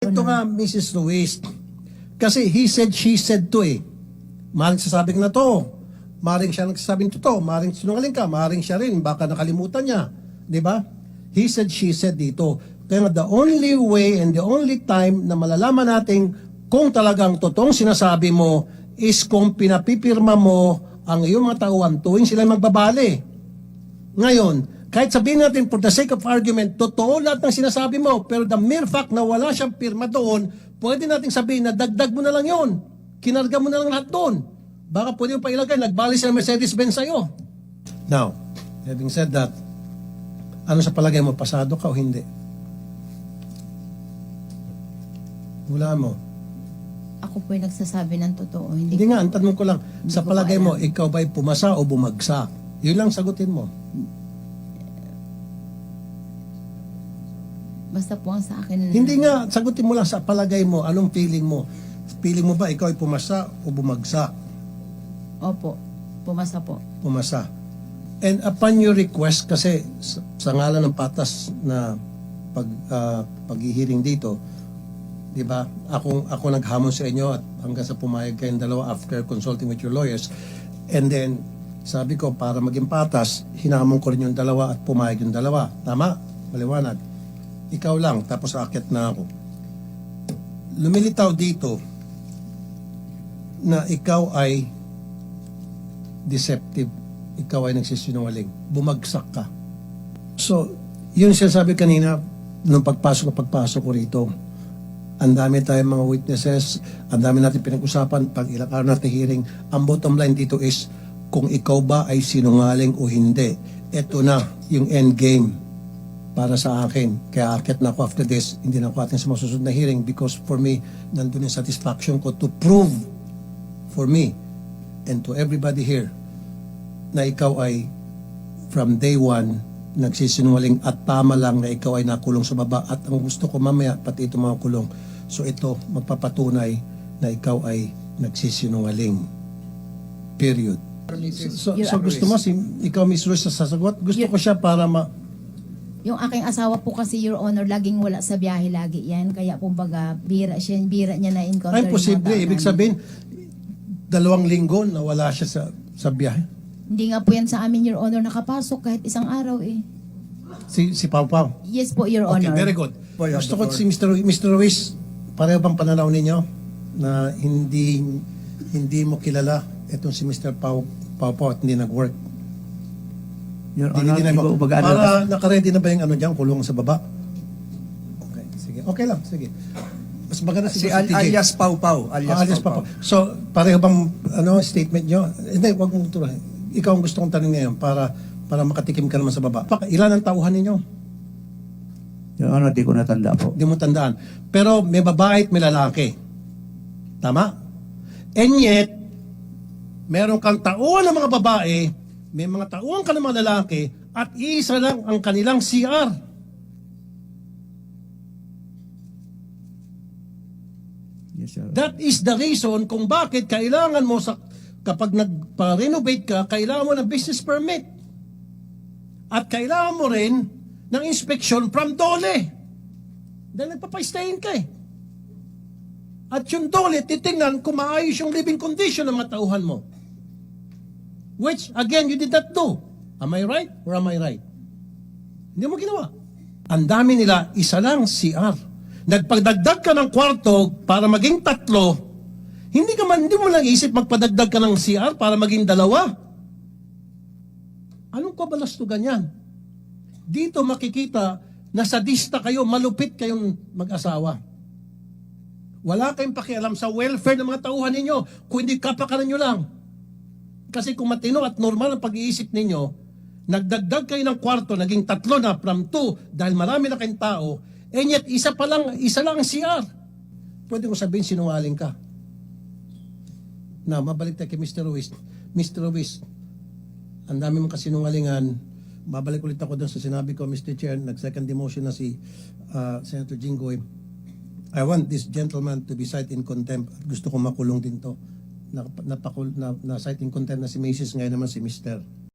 Ito nga, Mrs. Ruiz, kasi he said, she said to eh. Maring sasabing na to. Maring siya nagsasabing totoo. Maring sinungaling ka. Maring siya rin. Baka nakalimutan niya. Di ba? He said, she said dito. Kaya nga, the only way and the only time na malalaman natin kung talagang totoong sinasabi mo is kung pinapipirma mo ang iyong mga tauhan tuwing sila magbabali. Ngayon, kahit sabihin natin for the sake of argument, totoo lahat ng sinasabi mo, pero the mere fact na wala siyang pirma doon, pwede natin sabihin na dagdag mo na lang yon, kinarga mo na lang lahat doon. Baka pwede mo pa ilagay, nagbali sa Mercedes-Benz sa'yo. Now, having said that, ano sa palagay mo, pasado ka o hindi? Wala mo. Ako po yung nagsasabi ng totoo. Hindi nga, ang tanong ko lang, sa palagay mo, ikaw ba'y pumasa o bumagsak? Yun lang sagutin mo. Basta po ang sa akin. Hindi nga, sagutin mo lang sa palagay mo, anong feeling mo? Feeling mo ba ikaw ay pumasa o bumagsak? Opo, pumasa po. Pumasa. And upon your request, kasi sa ngalan ng patas na paghihiring dito, di ba, ako naghamon sa inyo at hanggang sa pumayag kayong dalawa after consulting with your lawyers. And then, sabi ko, para maging patas, hinamon ko rin yung dalawa at pumayag yung dalawa. Tama? Maliwanag. Ikaw lang, tapos aakyat na ako. Lumilitaw dito na ikaw ay deceptive. Ikaw ay nagsisinungaling. Bumagsak ka. So, yun siya sabi kanina, nung pagpasok ko rito, ang dami tayong mga witnesses, ang dami natin pinag-usapan, pag ilang araw natin hearing, ang bottom line dito is, kung ikaw ba ay sinungaling o hindi. Ito na yung end game para sa akin. Kaya akit na ako after this, hindi na ako atin sa masusunod na hearing because for me, nandun yung satisfaction ko to prove for me and to everybody here na ikaw ay from day one nagsisinungaling at tama lang na ikaw ay nakulong sa baba at ang gusto ko mamaya pati ito mga kulong. So ito magpapatunay na ikaw ay nagsisinungaling. Period. So gusto mo, ikaw Miss Ruiz sa sasagot? Gusto ko siya para Yung aking asawa po kasi, Your Honor, laging wala sa biyahe lagi yan. Kaya kumbaga, bira niya na encounter. Ay, posible. Ibig sabihin, 2 linggo na wala siya sa biyahe. Hindi nga po yan sa amin, Your Honor, nakapasok kahit isang araw eh. Si Pau Pau? Yes po, Your Okay, Honor. very good. Gusto ko si Mr. Ruiz, pareho bang pananaw ninyo na hindi mo kilala itong si Mr. Pau at hindi nag-work? Your Honor, para naka-ready na ba yung dyan, kulong sa baba? Okay, sige. Okay lang, sige. Mas maganda si TJ. alias Pau Pau. Alias Pau Pau. So, pareho bang statement nyo? Hindi, wag mong tuloy. Ikaw ang gusto kong tanong ngayon para makatikim ka naman sa baba. Ilan ang tauhan ninyo? Your Honor, di ko natanda po. Hindi mo tandaan. Pero may babae at may lalaki. Tama? And yet, meron kang tauhan ng mga babae, may mga tauhan ka ng mga lalaki, at isa lang ang kanilang CR. Yes, sir. That is the reason kung bakit kailangan mo kapag nagpa-renovate ka, kailangan mo ng business permit. At kailangan mo rin ng inspection from DOLE. Dahil nagpapastayin ka eh. At yung DOLE, titingnan kung maayos yung living condition ng mga tauhan mo. Which, again, you did not do. Am I right or am I right? Hindi mo ginawa. Ang dami nila, isa lang CR. Nagpagdagdag ka ng kwarto para maging 3, hindi mo lang isip magpadagdag ka ng CR para maging 2. Anong kabalastugan yan? Dito makikita na sadista kayo, malupit kayong mag-asawa. Wala kayong pakialam sa welfare ng mga tauhan ninyo, kung hindi kapakanan nyo lang. Kasi kung matino at normal ang pag-iisip ninyo, nagdagdag kayo ng kwarto, naging 3 na from 2 dahil marami na kayong tao, and yet isa lang ang CR. Pwede ko sabihin sinungaling ka. Now, mabalik tayo kay Mr. Ruiz. Mr. Ruiz, ang dami mong kasinungalingan. Babalik ulit ako doon sa sinabi ko, Mr. Chair, nag-second demotion na si Senator Jinggoy. I want this gentleman to be cited in contempt. Gusto ko makulong din to. Na-cite in contempt na si Mrs. ngayon naman si Mr.